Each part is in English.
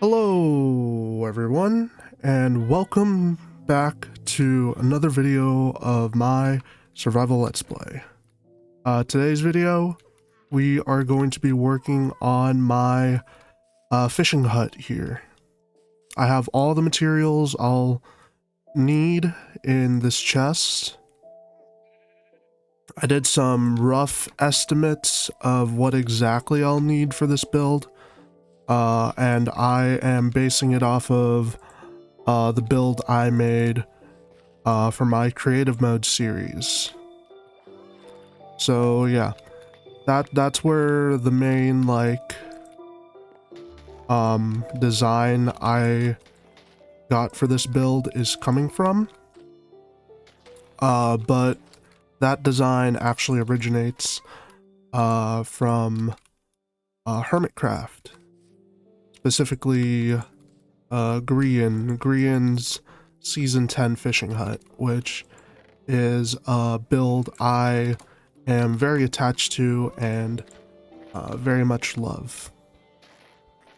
Hello everyone, and welcome back to another video of my survival let's play. Today's video, we are going to be working on my fishing hut here. I have all the materials I'll need in this chest. I did some rough estimates of what exactly I'll need for this build. And I am basing it off of the build I made for my creative mode series. So yeah, that's where the main design I got for this build is coming from. But that design actually originates from Hermitcraft. Specifically, Grian's Season 10 fishing hut, which is a build I am very attached to and very much love.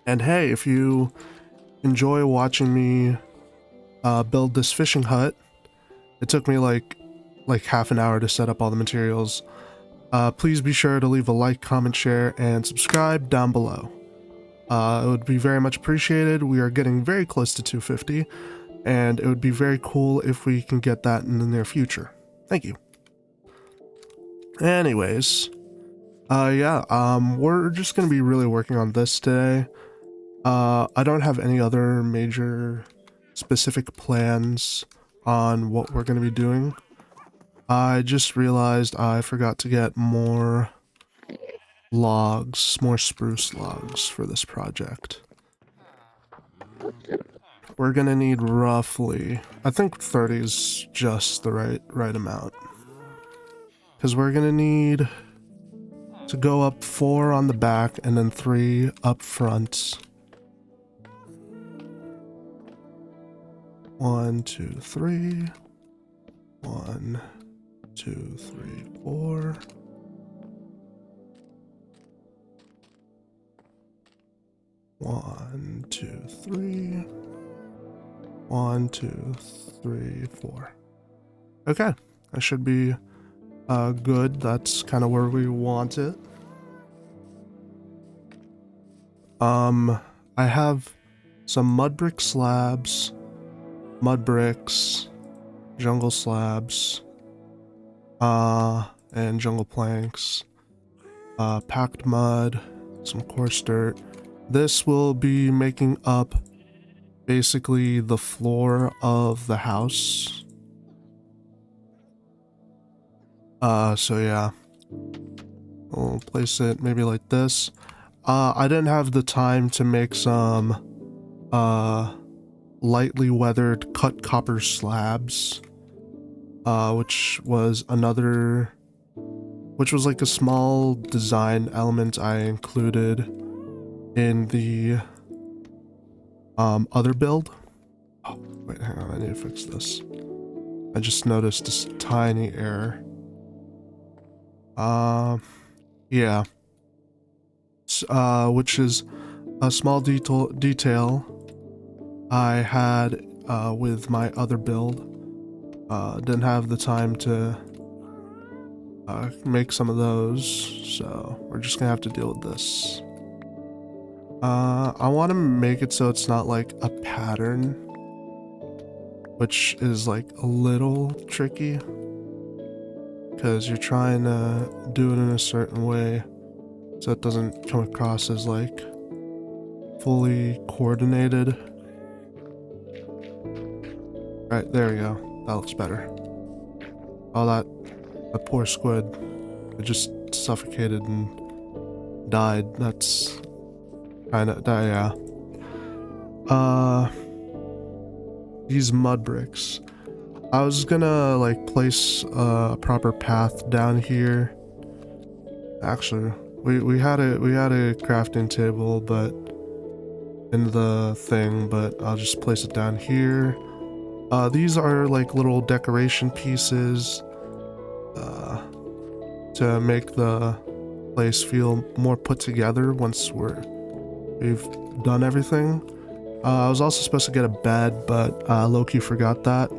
And hey, if you enjoy watching me build this fishing hut, it took me like half an hour to set up all the materials. Please be sure to leave a like, comment, share, and subscribe down below. It would be very much appreciated. We are getting very close to 250, and it would be very cool if we can get that in the near future. Thank you. Anyways, we're just gonna be really working on this today. I don't have any other major specific plans on what we're gonna be doing. I just realized I forgot to get more logs, more spruce logs for this project. We're gonna need roughly, I think 30 is just the right amount, because we're gonna need to go up 4 on the back and then 3 up front. 1, 2, 3. 1, 2, 3, 4. 1, 2, 3. 1, 2, 3, 4. Okay, that should be good. That's kind of where we want it. I have some mud brick slabs, mud bricks, jungle slabs, and jungle planks, packed mud, some coarse dirt. This will be making up basically the floor of the house. So yeah, we'll place it maybe like this. I didn't have the time to make some lightly weathered cut copper slabs, which was like a small design element I included in the other build. Oh, wait, hang on, I need to fix this. I just noticed this tiny error. Yeah. Which is a small detail I had with my other build. Didn't have the time to make some of those, so we're just gonna have to deal with this. I want to make it so it's not like a pattern, which is like a little tricky because you're trying to do it in a certain way so it doesn't come across as like fully coordinated. Right, there we go. That looks better. Oh, that poor squid. It just suffocated and died. That's kinda, yeah. These mud bricks. I was gonna like place a proper path down here. Actually, we had a crafting table, but in the thing, but I'll just place it down here. These are like little decoration pieces to make the place feel more put together once we've done everything. I was also supposed to get a bed, but Loki forgot that.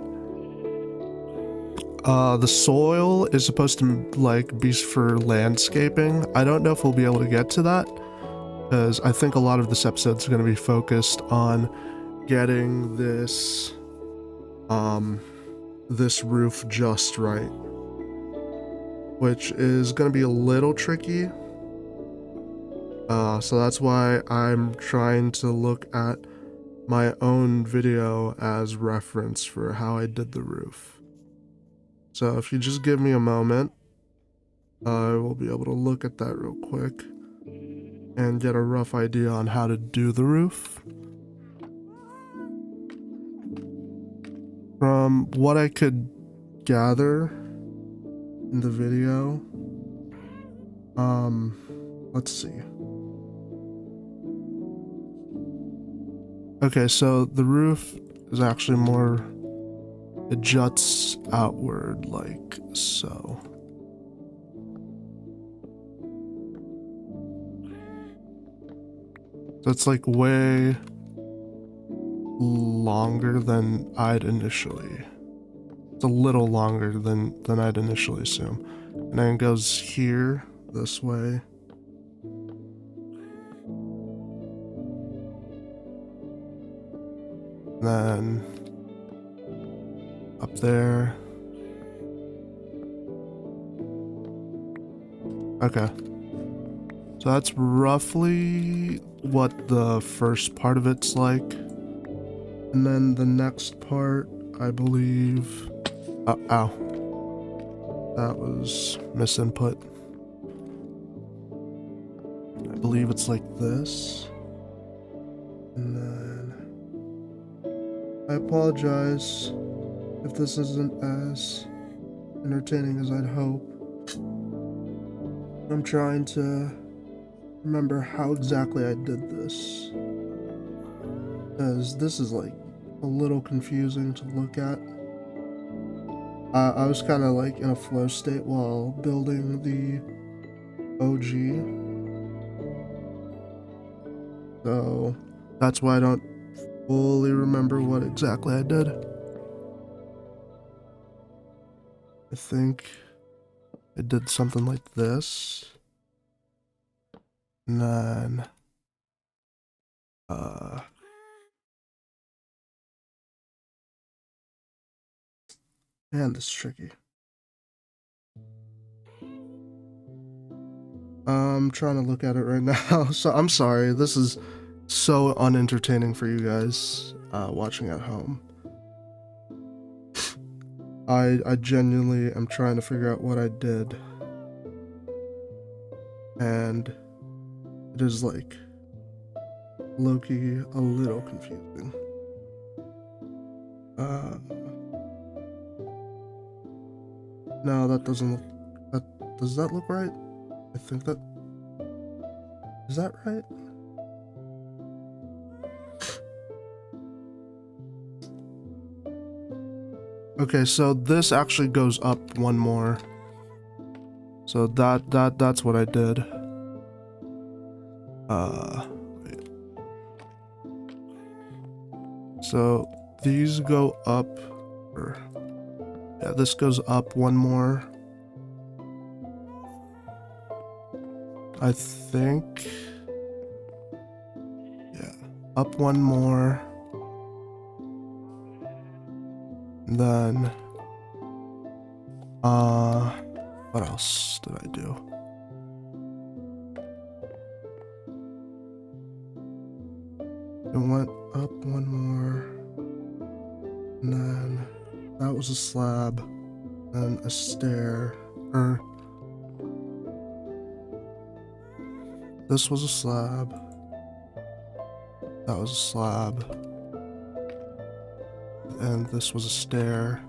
The soil is supposed to like be for landscaping. I don't know if we'll be able to get to that, because I think a lot of this episode is going to be focused on getting this this roof just right, which is going to be a little tricky. So that's why I'm trying to look at my own video as reference for how I did the roof. So if you just give me a moment, I will be able to look at that real quick and get a rough idea on how to do the roof. From what I could gather in the video, let's see. Okay, so the roof is actually more, it juts outward like so. So it's like way longer than I'd initially. It's a little longer than I'd initially assume. And then it goes here, this way. And then up there. Okay. So that's roughly what the first part of it's like. And then the next part, I believe... ow. That was misinput. I believe it's like this. And then... I apologize if this isn't as entertaining as I'd hope. I'm trying to remember how exactly I did this, because this is like a little confusing to look at. I was kind of like in a flow state while building the OG, so that's why I don't fully remember what exactly I did. I think I did something like this, and then man, this is tricky. I'm trying to look at it right now, so I'm sorry, this is so unentertaining for you guys watching at home. I genuinely am trying to figure out what I did, and it is like low-key a little confusing. No, that doesn't look, does that look right? I think that, is that right? Okay, so this actually goes up one more. So that's what I did. Wait. So these go up, or yeah, this goes up one more. I think, yeah, up one more. And then, what else did I do? It went up one more, and then that was a slab, and a stair, or this was a slab, that was a slab, and this was a stair.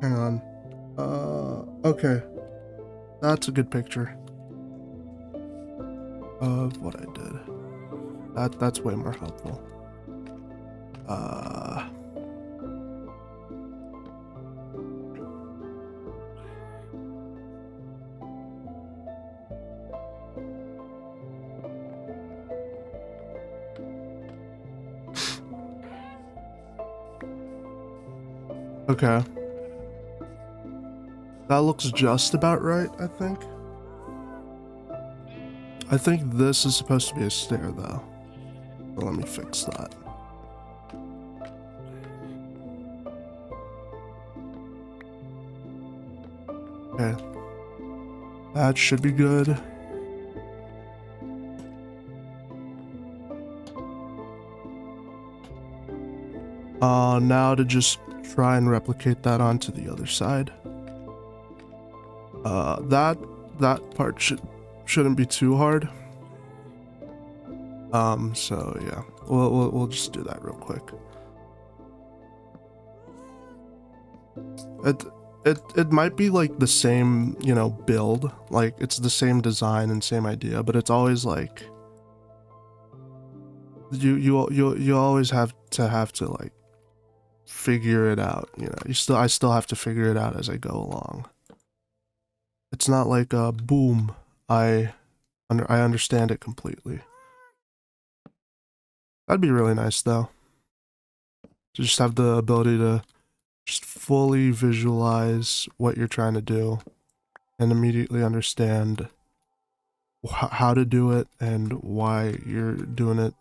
Hang on. Okay. That's a good picture of what I did. That's way more helpful. Uh, okay. That looks just about right, I think. I think this is supposed to be a stair, though. So let me fix that. Okay. That should be good. Now to just try and replicate that onto the other side. That part shouldn't be too hard. So yeah, we'll just do that real quick. It might be like the same, you know, build, like it's the same design and same idea, but it's always like you always have to like figure it out, you know. I still have to figure it out as I go along. It's not like a boom, I understand it completely. That'd be really nice though, to just have the ability to just fully visualize what you're trying to do and immediately understand how to do it and why you're doing it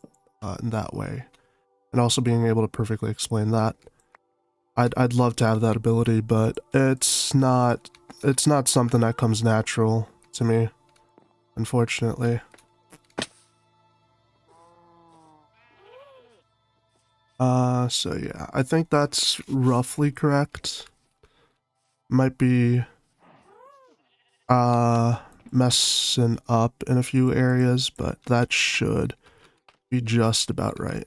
in that way, and also being able to perfectly explain that. I'd love to have that ability, but it's not something that comes natural to me, unfortunately. So yeah, I think that's roughly correct. Might be messing up in a few areas, but that should be just about right.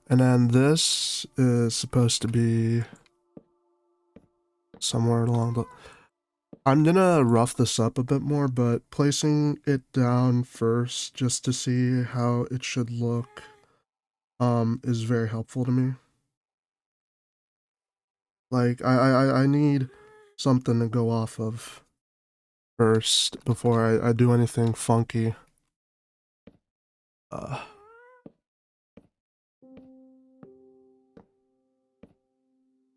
And then this is supposed to be somewhere along the... I'm gonna rough this up a bit more, but placing it down first just to see how it should look is very helpful to me. Like I need something to go off of first before I do anything funky.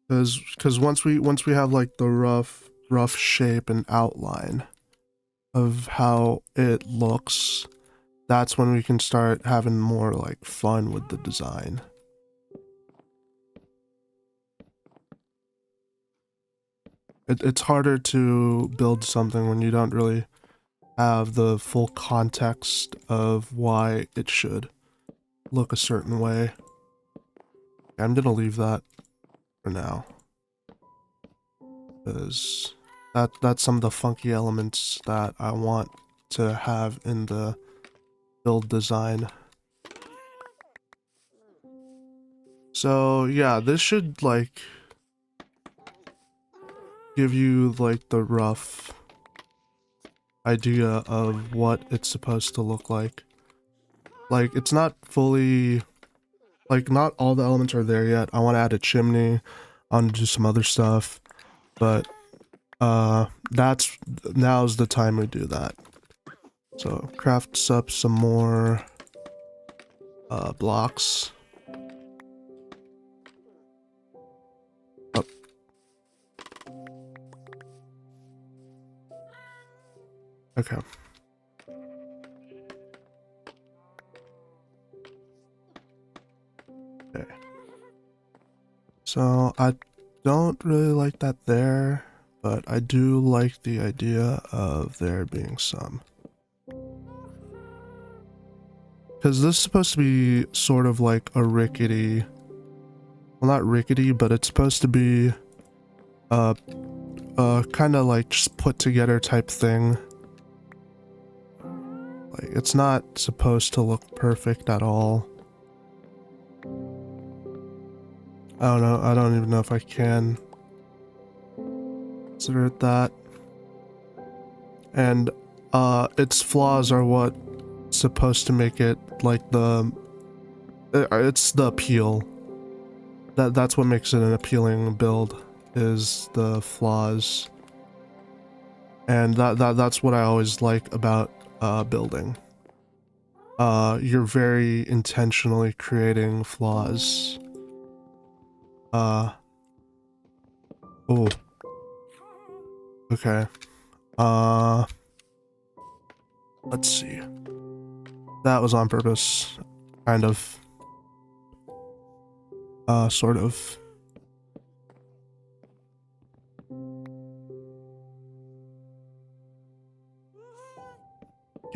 Because once we have like the rough shape and outline of how it looks, that's when we can start having more like fun with the design. It's harder to build something when you don't really have the full context of why it should look a certain way. I'm gonna leave that for now, because that's some of the funky elements that I want to have in the build design. So yeah, this should like give you like the rough idea of what it's supposed to look like. Like it's not fully, like not all the elements are there yet. I want to add a chimney, I want to do some other stuff, but now's the time we do that. So crafts up some more blocks. Okay. Okay. So I don't really like that there, but I do like the idea of there being some. Because this is supposed to be sort of like a rickety, well not rickety, but it's supposed to be kind of like just put together type thing. Like it's not supposed to look perfect at all. I don't know, I don't even know if I can consider it that. And its flaws are what's supposed to make it like the It's the appeal. That's what makes it an appealing build, is the flaws. And that's what I always like about building. You're very intentionally creating flaws. Oh, okay. Let's see. That was on purpose, kind of. Sort of.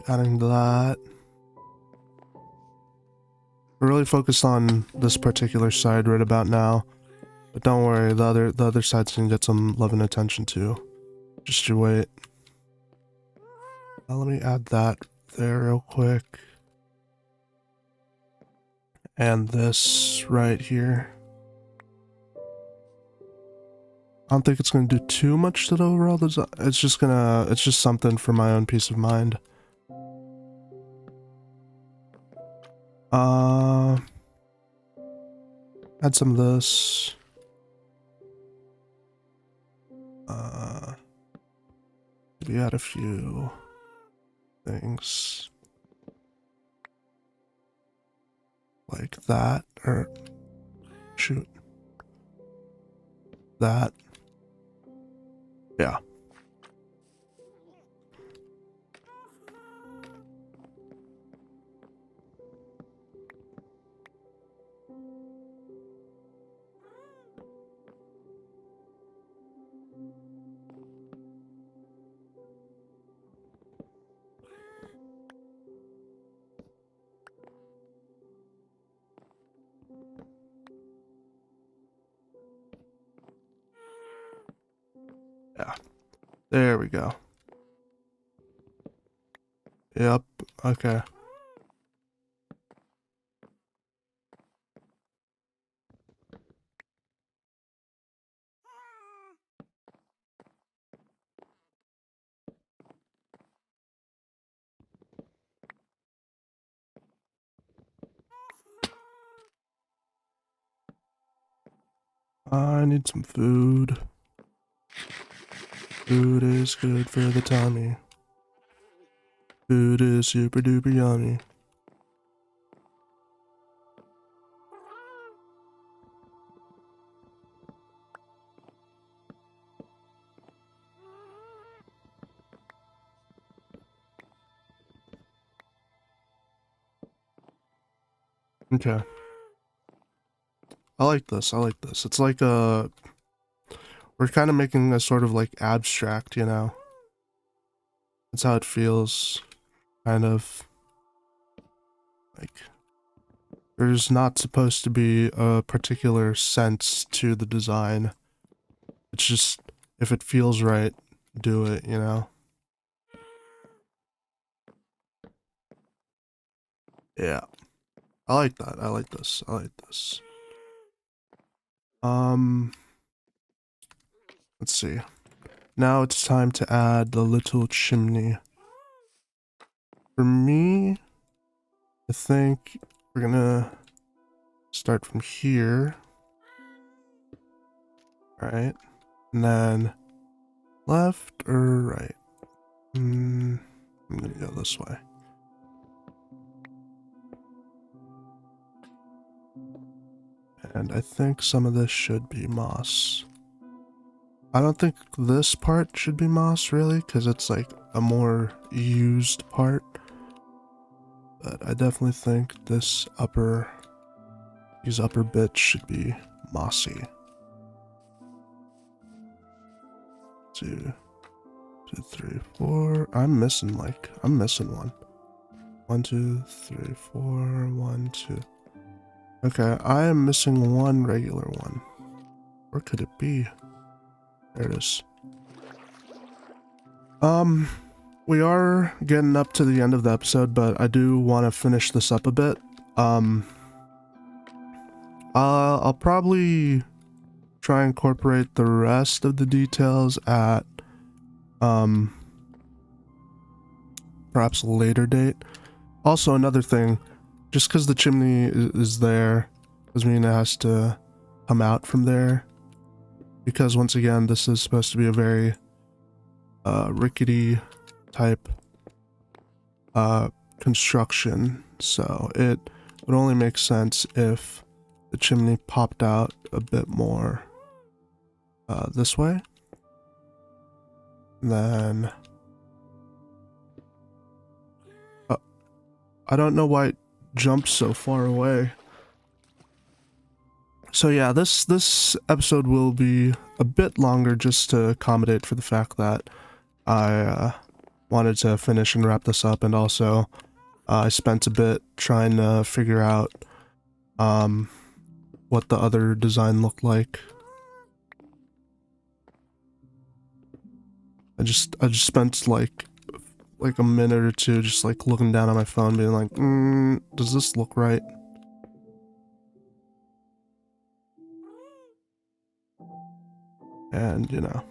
Adding that. We're really focused on this particular side right about now, but don't worry, the other side's gonna get some love and attention too. Just you wait. Now let me add that there real quick. And this right here. I don't think it's gonna do too much to the overall design. It's just something for my own peace of mind. Add some of this. Maybe add a few things like that, or shoot, that. Yeah. Yeah. There we go. Yep. Okay. I need some food. Food is good for the tummy. Food is super duper yummy. Okay. I like this. I like this. It's like we're kind of making a sort of like abstract, you know? That's how it feels. Kind of like there's not supposed to be a particular sense to the design. It's just, if it feels right, do it, you know? Yeah. I like that. I like this. I like this. Let's see. Now it's time to add the little chimney. For me, I think we're gonna start from here. Right. And then left or right? I'm gonna go this way. And I think some of this should be moss. I don't think this part should be moss, really, because it's like a more used part. But I definitely think these upper bits should be mossy. Two, 3, 4. I'm missing one. 1, 2, 3, 4, 1, 2. Okay, I am missing one regular one. Where could it be? There it is. We are getting up to the end of the episode, but I do want to finish this up a bit. I'll probably try and incorporate the rest of the details at, perhaps a later date. Also, another thing, Just because the chimney is there doesn't mean it has to come out from there. Because once again, this is supposed to be a very rickety type construction, so it would only make sense if the chimney popped out a bit more this way. And then I don't know why it jumped so far away. So yeah, this episode will be a bit longer just to accommodate for the fact that I wanted to finish and wrap this up, and also I spent a bit trying to figure out what the other design looked like. I just spent like a minute or two just like looking down on my phone being like, does this look right? And you know,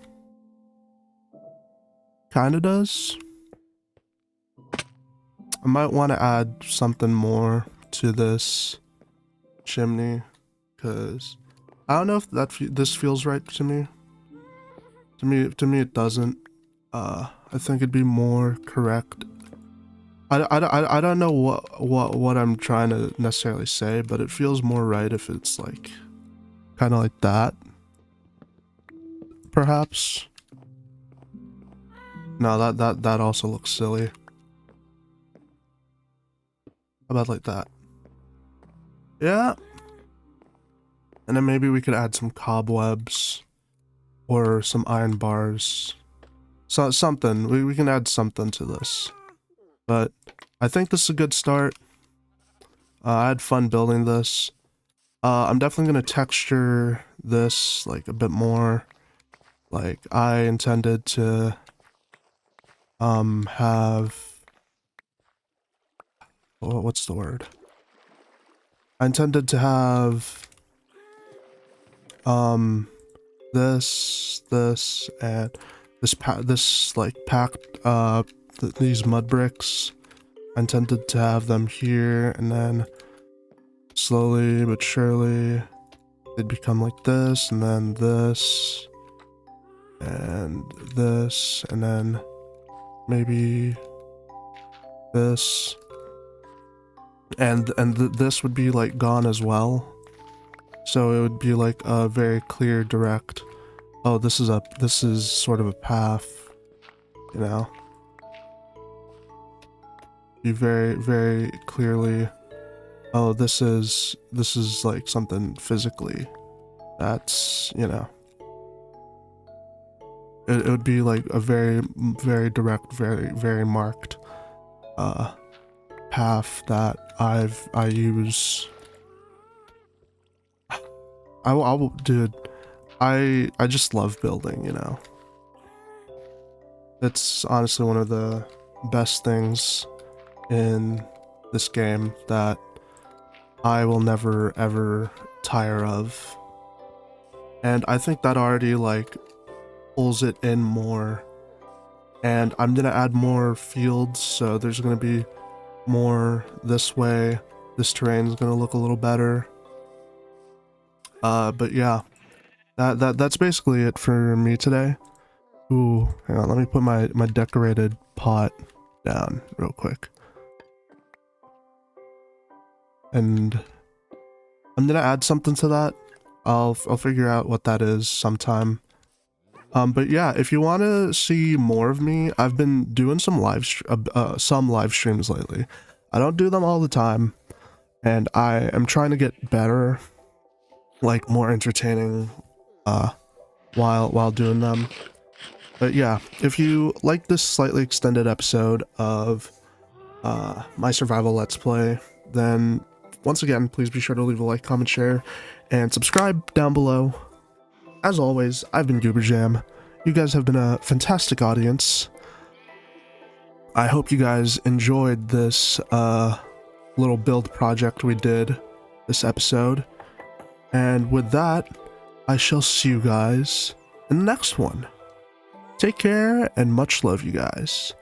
kinda does. I might want to add something more to this chimney, because I don't know if this feels right to me. To me it doesn't. I think it'd be more correct. I don't know what I'm trying to necessarily say, but it feels more right if it's like kind of like that. Perhaps. No, that also looks silly. How about like that? Yeah. And then maybe we could add some cobwebs or some iron bars. So something. We can add something to this. But I think this is a good start. I had fun building this. I'm definitely going to texture this like a bit more. Like I intended to have, what's the word? I intended to have this and this like packed these mud bricks. I intended to have them here, and then slowly but surely they'd become like this, and then this and this, and then maybe this, and this would be like gone as well. So it would be like a very clear, direct, oh, this is sort of a path, you know? Be very, very clearly, oh, this is like something physically that's, you know, it would be like a very, very direct, very, very marked path that I use. Dude, I just love building, you know. It's honestly one of the best things in this game that I will never ever tire of. And I think that already like pulls it in more. And I'm gonna add more fields, so there's gonna be more this way. This terrain is gonna look a little better. But yeah, that's basically it for me today. Ooh, hang on, let me put my decorated pot down real quick. And I'm gonna add something to that. I'll figure out what that is sometime. But yeah, if you want to see more of me, I've been doing some live streams lately. I don't do them all the time, and I am trying to get better, like more entertaining, while doing them. But yeah, if you like this slightly extended episode of my survival let's play, then once again, please be sure to leave a like, comment, share, and subscribe down below. As always, I've been Goober Jam. You guys have been a fantastic audience. I hope you guys enjoyed this little build project we did this episode. And with that, I shall see you guys in the next one. Take care and much love, you guys.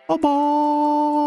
Bye-bye!